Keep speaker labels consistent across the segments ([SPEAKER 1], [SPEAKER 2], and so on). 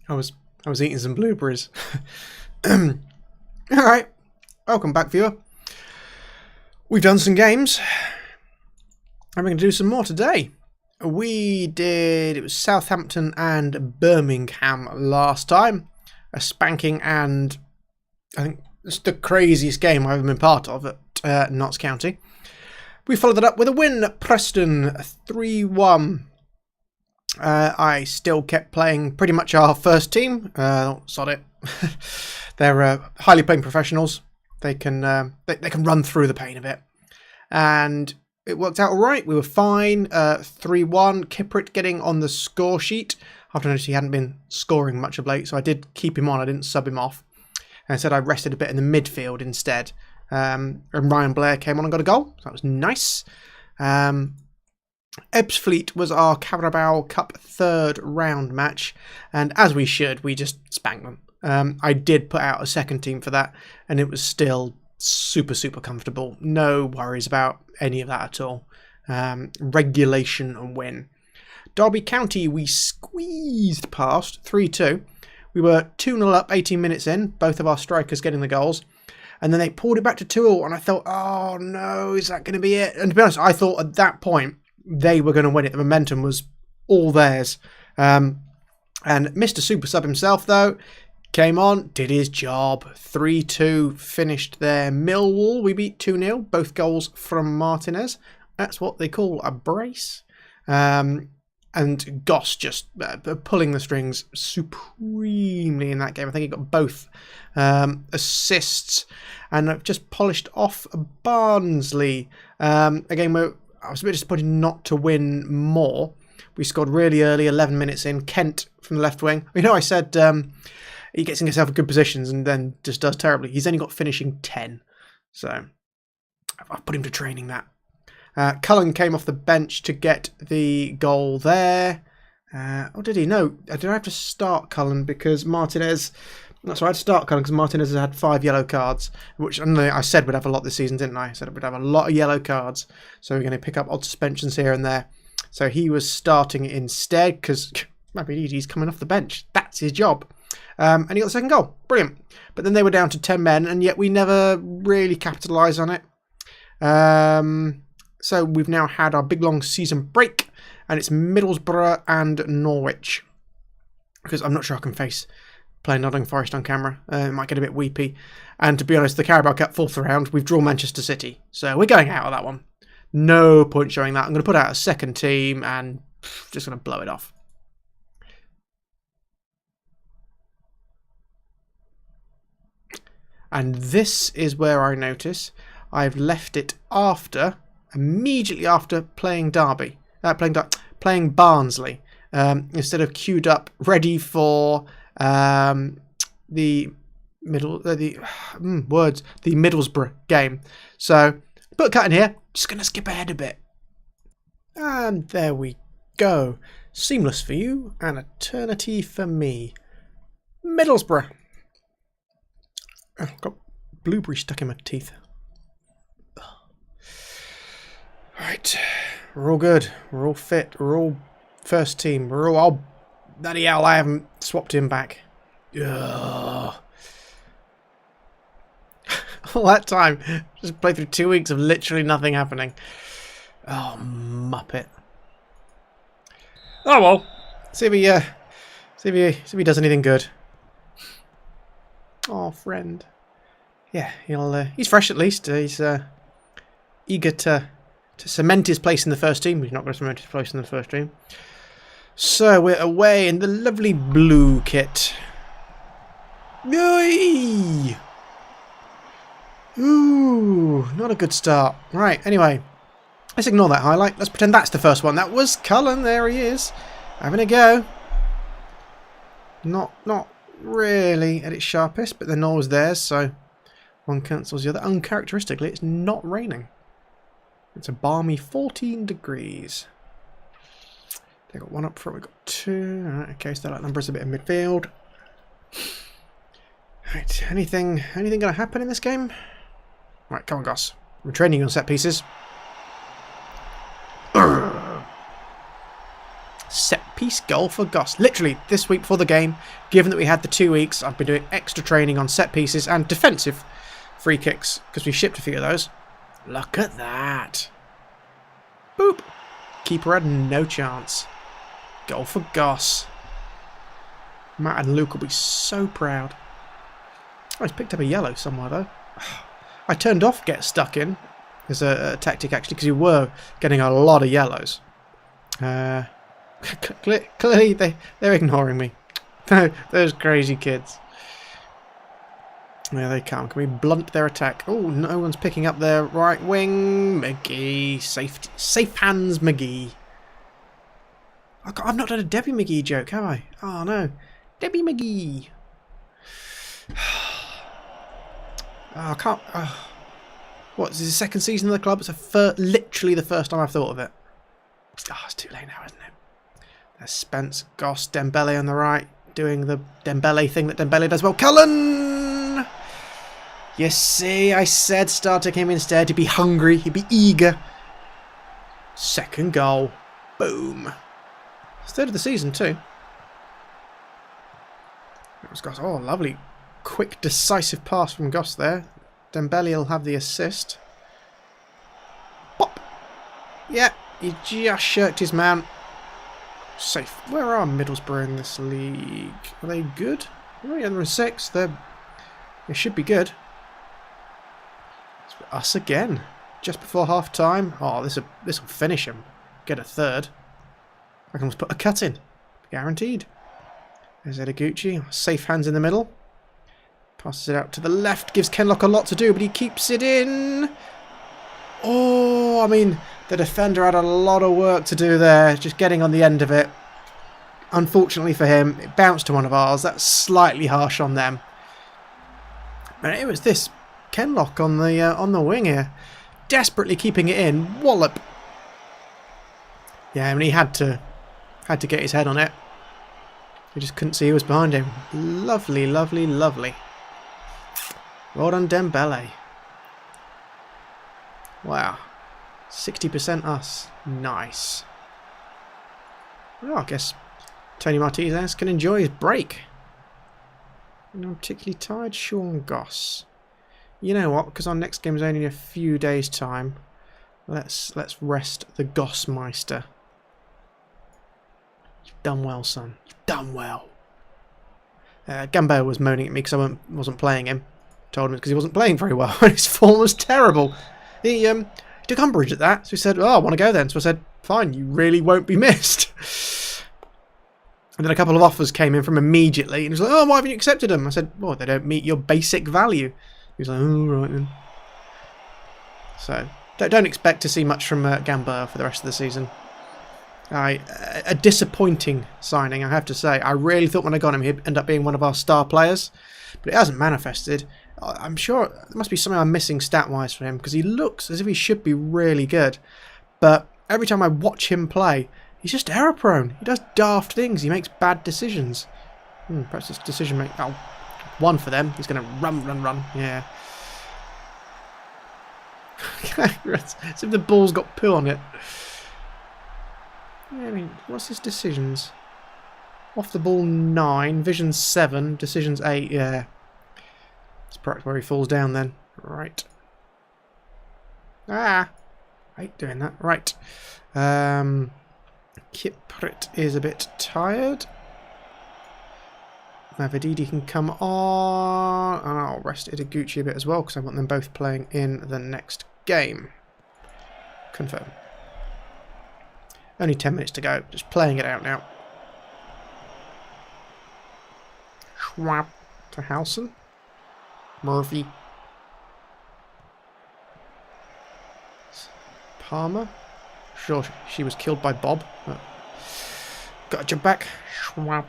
[SPEAKER 1] I was eating some blueberries. Alright, welcome back, viewer. We've done some games, and we're going to do some more today. It was Southampton and Birmingham last time. A spanking, and I think it's the craziest game I've ever been part of at Notts County. We followed it up with a win at Preston, 3-1. I still kept playing pretty much our first team. Sod it. They're highly playing professionals. They can run through the pain of it. And it worked out all right. We were fine. 3-1. Kiprit getting on the score sheet. After I noticed he hadn't been scoring much of late, so I did keep him on. I didn't sub him off. And instead I rested a bit in the midfield instead. And Ryan Blair came on and got a goal. So that was nice. Ebbsfleet was our Carabao Cup third round match. And as we should, we just spanked them. I did put out a second team for that. And it was still super, super comfortable. No worries about any of that at all. Regulation and win. Derby County, we squeezed past 3-2. We were 2-0 up 18 minutes in, both of our strikers getting the goals. And then they pulled it back to 2-2, and I thought, oh no, is that going to be it? And to be honest, I thought at that point they were going to win it. The momentum was all theirs. And Mr. Super Sub himself, though, came on, did his job. 3-2, finished there. Millwall, we beat 2-0, both goals from Martinez. That's what they call a brace. And Goss just pulling the strings supremely in that game. I think he got both assists and just polished off Barnsley. A game where I was a bit disappointed not to win more. We scored really early, 11 minutes in. Kent from the left wing. You know, I said he gets in himself in good positions and then just does terribly. He's only got finishing 10. So I've put him to training that. Cullen came off the bench to get the goal there. Or did he? No, did I have to start Cullen because Martinez... That's right, I had to start Cullen because Martinez has had 5 yellow cards, which I said we'd have a lot this season, didn't I? I said we'd have a lot of yellow cards. So we're going to pick up odd suspensions here and there. So he was starting instead because he's coming off the bench. That's his job. And he got the second goal. Brilliant. But then they were down to 10 men, and yet we never really capitalised on it. So we've now had our big long season break, and it's Middlesborough and Norwich. Because I'm not sure I can face playing Nottingham Forest on camera. It might get a bit weepy. And to be honest, the Carabao Cup 4th round, we've drawn Manchester City. So we're going out of that one. No point showing that. I'm going to put out a second team and just going to blow it off. And this is where I notice I've left it immediately after playing playing Barnsley, instead of queued up ready for the Middlesbrough game. So put a cut in here. Just gonna skip ahead a bit, and there we go. Seamless for you, an eternity for me. Middlesbrough. Oh, I've got blueberry stuck in my teeth. Right, we're all good, we're all fit, we're all first team, we're all... bloody hell, I haven't swapped him back. Ugh. All that time, just played through 2 weeks of literally nothing happening. Oh, muppet. Oh well, see if he does anything good. Oh, friend. Yeah, he's fresh at least. He's eager to cement his place in the first team. He's not going to cement his place in the first team. So we're away in the lovely blue kit. Yay! Ooh, not a good start. Right, anyway. Let's ignore that highlight. Let's pretend that's the first one. That was Cullen. There he is. Having a go. Not really at its sharpest, but the null was theirs, so one cancels the other. Uncharacteristically, it's not raining. It's a balmy 14 degrees. They got one up front, we got 2. Alright, okay, so that number is a bit of midfield. Right, anything going to happen in this game? Right, come on, Goss. We're training on set pieces. Set Set-piece goal for Goss. Literally, this week before the game, given that we had the 2 weeks, I've been doing extra training on set pieces and defensive free kicks, because we shipped a few of those. Look at that. Boop. Keeper had no chance. Goal for Goss. Matt and Luke will be so proud. Oh, he's picked up a yellow somewhere, though. I turned off get stuck in as a tactic, actually, because you were getting a lot of yellows. Clearly, they're ignoring me. Those crazy kids. There they come. Can we blunt their attack? Oh, no one's picking up their right wing. McGee. Safe hands, McGee. I've not done a Debbie McGee joke, have I? Oh, no. Debbie McGee. Oh, I can't... What, is this the second season of the club? It's literally the first time I've thought of it. Oh, it's too late now, isn't it? There's Spence, Goss, Dembele on the right, doing the Dembele thing that Dembele does well. Cullen! You see, I said starting him instead. He'd be hungry, he'd be eager. Second goal. Boom. It's third of the season, too. That was Goss. Oh, lovely. Quick, decisive pass from Goss there. Dembele will have the assist. Pop! Yeah, he just shirked his man. Safe. Where are Middlesbrough in this league? Are they good? Oh, yeah, they're in 6th. They should be good. It's us again. Just before half time. Oh, this will finish him. Get a third. I can almost put a cut in. Guaranteed. There's Edeguchi. Safe hands in the middle. Passes it out to the left. Gives Kenlock a lot to do, but he keeps it in. Oh, I mean, the defender had a lot of work to do there. Just getting on the end of it. Unfortunately for him, it bounced to one of ours. That's slightly harsh on them. And it was this Kenlock on the wing here. Desperately keeping it in. Wallop. Yeah, I mean, he had to get his head on it. He just couldn't see who was behind him. Lovely, lovely, lovely. Well done, Dembele. Wow. 60% us. Nice. Well, I guess Tony Martinez can enjoy his break. I'm particularly tired. Sean Goss. You know what? Because our next game is only in a few days' time. Let's rest the Gossmeister. You've done well, son. You've done well. Gambo was moaning at me because I wasn't playing him. Told him because he wasn't playing very well. His form was terrible. He took umbrage at that. So he said, oh, I want to go then. So I said, fine, you really won't be missed. And then a couple of offers came in from immediately. And he was like, oh, why haven't you accepted them? I said, well, they don't meet your basic value. He was like, oh, right then. So don't expect to see much from Gambo for the rest of the season. A disappointing signing, I have to say. I really thought when I got him he'd end up being one of our star players. But it hasn't manifested. I'm sure there must be something I'm missing stat-wise for him, because he looks as if he should be really good. But every time I watch him play, he's just error-prone. He does daft things. He makes bad decisions. Perhaps it's decision-making. Oh, one for them. He's going to run. Yeah. It's as if the ball's got poo on it. Yeah, I mean, what's his decisions? Off the ball 9, vision 7, decisions 8, yeah. It's perhaps where he falls down then. Right. I hate doing that. Right. Kiprit is a bit tired. Mavididi can come on. And I'll rest Ideguchi a bit as well, because I want them both playing in the next game. Confirm. Only 10 minutes to go. Just playing it out now. Schwab to Howson. Murphy. Palmer. Sure, she was killed by Bob. Got a jump back. Schwab.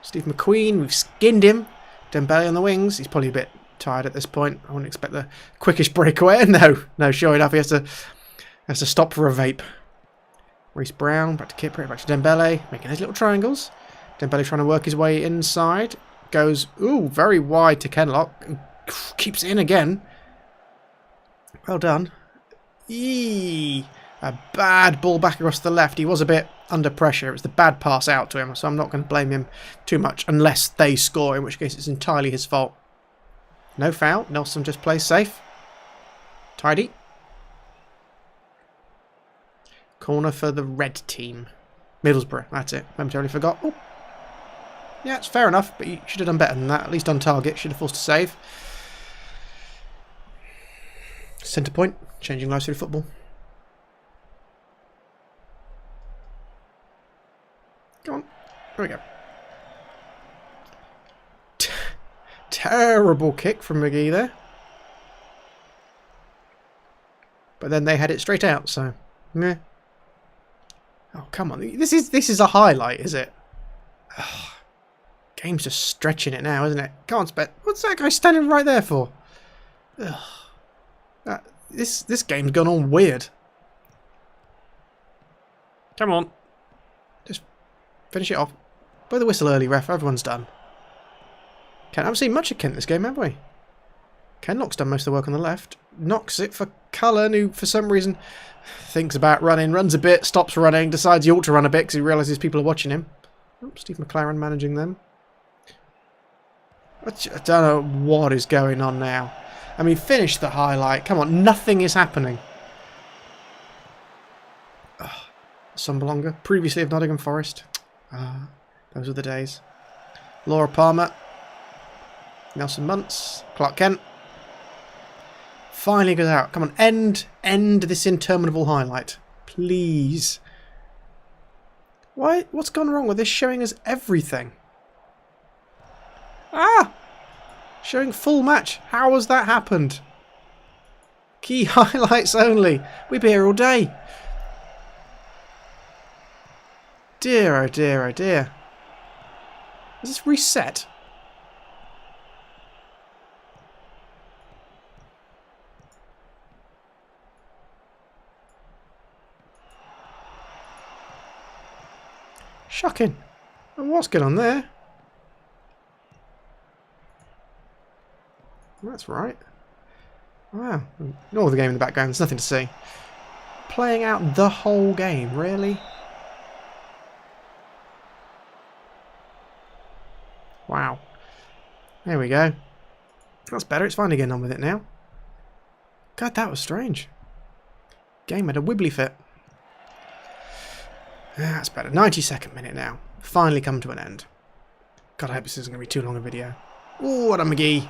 [SPEAKER 1] Steve McQueen. We've skinned him. Dembele on the wings. He's probably a bit tired at this point. I wouldn't expect the quickest breakaway. No, sure enough, he has to stop for a vape. Reece Brown, back to Kipper, back to Dembele, making those little triangles. Dembele trying to work his way inside. Goes, very wide to Kenlock. Keeps it in again. Well done. A bad ball back across the left. He was a bit under pressure. It was the bad pass out to him, so I'm not going to blame him too much unless they score, in which case it's entirely his fault. No foul. Nelson just plays safe. Tidy. Corner for the red team. Middlesbrough, that's it. Momentarily forgot. Oh. Yeah, it's fair enough, but you should have done better than that. At least on target. Should have forced a save. Centre point. Changing lives through football. Come on. There we go. Terrible kick from McGee there. But then they had it straight out, so meh. Oh, come on. This is a highlight, is it? Ugh. Game's just stretching it now, isn't it? Come on, Spet. What's that guy standing right there for? Ugh. This game's gone on weird. Come on. Just finish it off. Blow the whistle early, ref. Everyone's done. I haven't seen much of Kent this game, have we? Kenlock's done most of the work on the left. Knocks it for Cullen, who for some reason thinks about running, runs a bit, stops running, decides he ought to run a bit because he realises people are watching him. Oh, Steve McLaren managing them. I don't know what is going on now. I mean, finish the highlight. Come on, nothing is happening. Sunbelonga, previously of Nottingham Forest. Those were the days. Laura Palmer. Nelson Muntz. Clark Kent. Finally goes out. Come on, end this interminable highlight. Please. Why? What's gone wrong with this showing us everything? Ah! Showing full match. How has that happened? Key highlights only. We'd be here all day. Dear, oh dear, oh dear. Is this reset? Shocking. What's going on there? That's right. Wow. Ignore the game in the background. There's nothing to see. Playing out the whole game. Really? Wow. There we go. That's better. It's finally getting on with it now. God, that was strange. Game had a wibbly fit. That's better. 92nd minute now. Finally come to an end. God, I hope this isn't going to be too long a video. Ooh, what a McGee.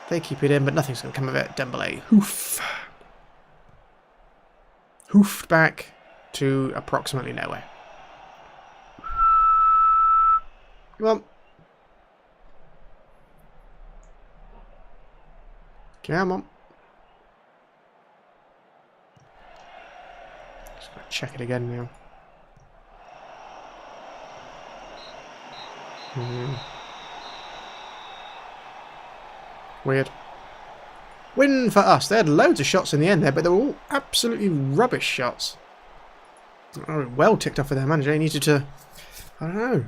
[SPEAKER 1] They keep it in, but nothing's going to come of it. Dembele. Hoof. Hoofed back to approximately nowhere. Come on. Come on. Just got to check it again now. Weird. Win for us. They had loads of shots in the end there, but they were all absolutely rubbish shots. Well ticked off with their manager. He needed to, I don't know,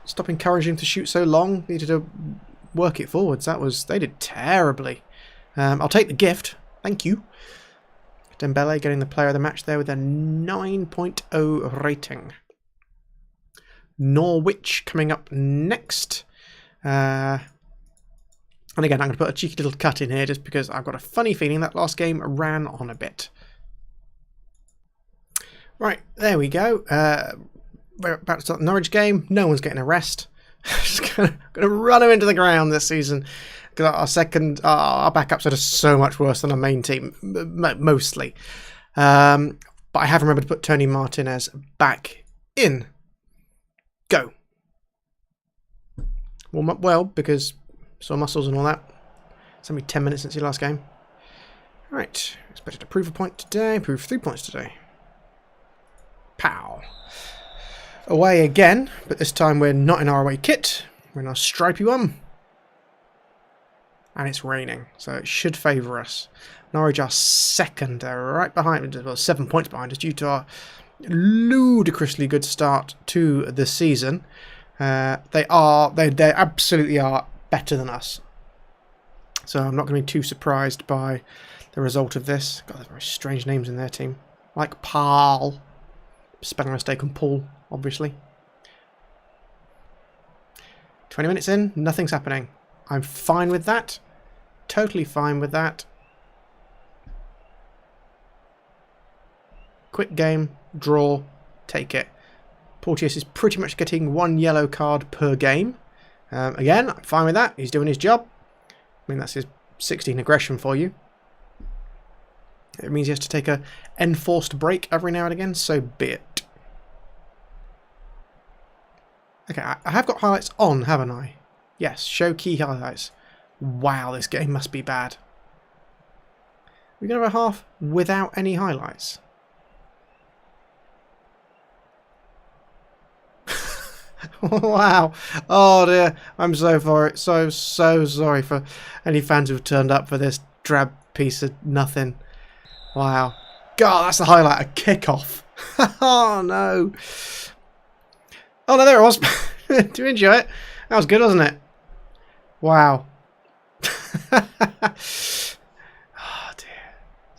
[SPEAKER 1] stop encouraging him to shoot so long. Needed to work it forwards. They did terribly. I'll take the gift. Thank you. Dembele getting the player of the match there with a 9.0 rating. Norwich coming up next. And again, I'm going to put a cheeky little cut in here just because I've got a funny feeling that last game ran on a bit. Right, there we go. We're about to start the Norwich game. No one's getting a rest. Just going to run them into the ground this season. Because our backups are just so much worse than our main team, mostly. But I have remembered to put Tony Martinez back in. Go. Warm up well because sore muscles and all that. It's only 10 minutes since your last game. Right, expected to prove a point today. Prove 3 points today. Pow. Away again, but this time we're not in our away kit. We're in our stripy one. And it's raining, so it should favour us. Norwich are second. They're right behind, well, 7 points behind us due to our ludicrously good start to the season. They absolutely are better than us. So I'm not going to be too surprised by the result of this. God, there's very strange names in their team. Like Paul. Spelling mistake on Paul, obviously. 20 minutes in, nothing's happening. I'm fine with that. Totally fine with that. Quick game, draw, take it. Porteous is pretty much getting 1 yellow card per game. Again, I'm fine with that. He's doing his job. I mean, that's his 16 aggression for you. It means he has to take a enforced break every now and again, so be it. Okay, I have got highlights on, haven't I? Yes, show key highlights. Wow, this game must be bad. We're going to have a half without any highlights. Wow. Oh dear. I'm so sorry for any fans who've turned up for this drab piece of nothing. Wow. God, that's the highlight. A kickoff. Oh no. Oh no, there it was. Do you enjoy it? That was good, wasn't it? Wow. Oh dear.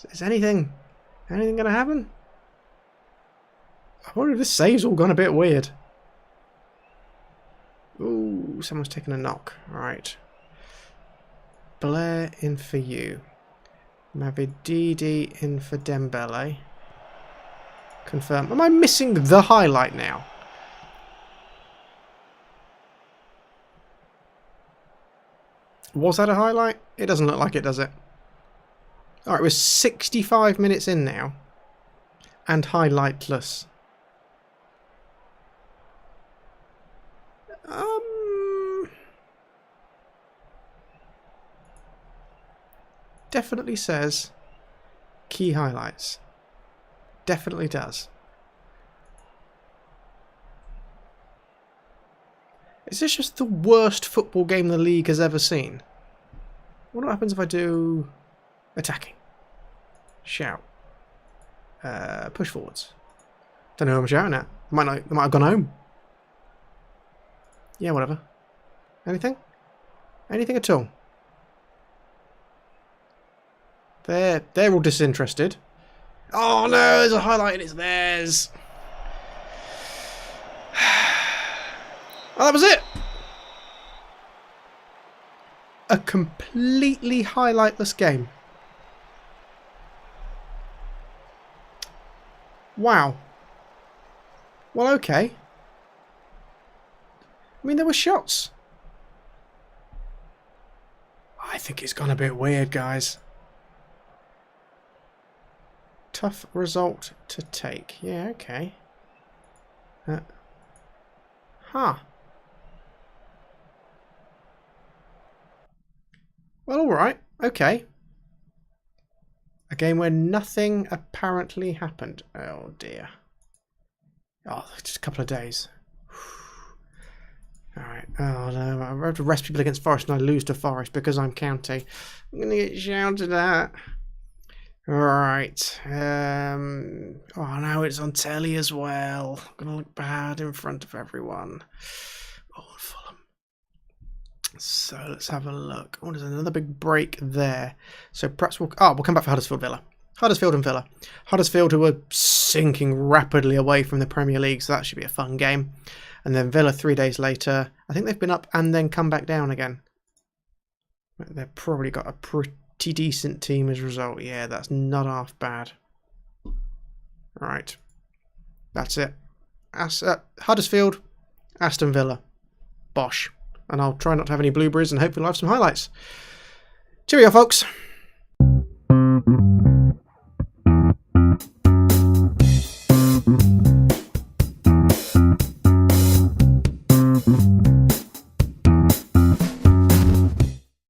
[SPEAKER 1] Is anything going to happen? I wonder if this save's all gone a bit weird. Ooh, someone's taken a knock. Alright. Blair in for you. Mavididi in for Dembele. Confirm. Am I missing the highlight now? Was that a highlight? It doesn't look like it, does it? Alright, we're 65 minutes in now. And highlightless. Definitely says key highlights. Definitely does. Is this just the worst football game the league has ever seen? What happens if I do attacking? Shout. Push forwards. Don't know who I'm shouting at. I might have gone home. Yeah, whatever. Anything? Anything at all? They're all disinterested. Oh no, there's a highlight and it's theirs. Oh, that was it. A completely highlightless game. Wow. Well, okay. I mean, there were shots. I think it's gone a bit weird, guys. Tough result to take. Yeah, okay. Huh. Well, alright. Okay. A game where nothing apparently happened. Oh, dear. Oh, just a couple of days. Alright. Oh, no. I have to rest people against Forest and I lose to Forest because I'm county. I'm going to get shouted at. Right. Oh no, it's on telly as well. I'm gonna look bad in front of everyone. Oh, Fulham. So let's have a look. Oh, there's another big break there. So perhaps we'll come back for Huddersfield Villa. Huddersfield and Villa. Huddersfield, who are sinking rapidly away from the Premier League, so that should be a fun game. And then Villa 3 days later. I think they've been up and then come back down again. They've probably got a pretty decent team as a result. Yeah, that's not half bad. Right. That's it. Huddersfield, Aston Villa. Bosh. And I'll try not to have any blueberries and hopefully I'll have some highlights. Cheerio, folks.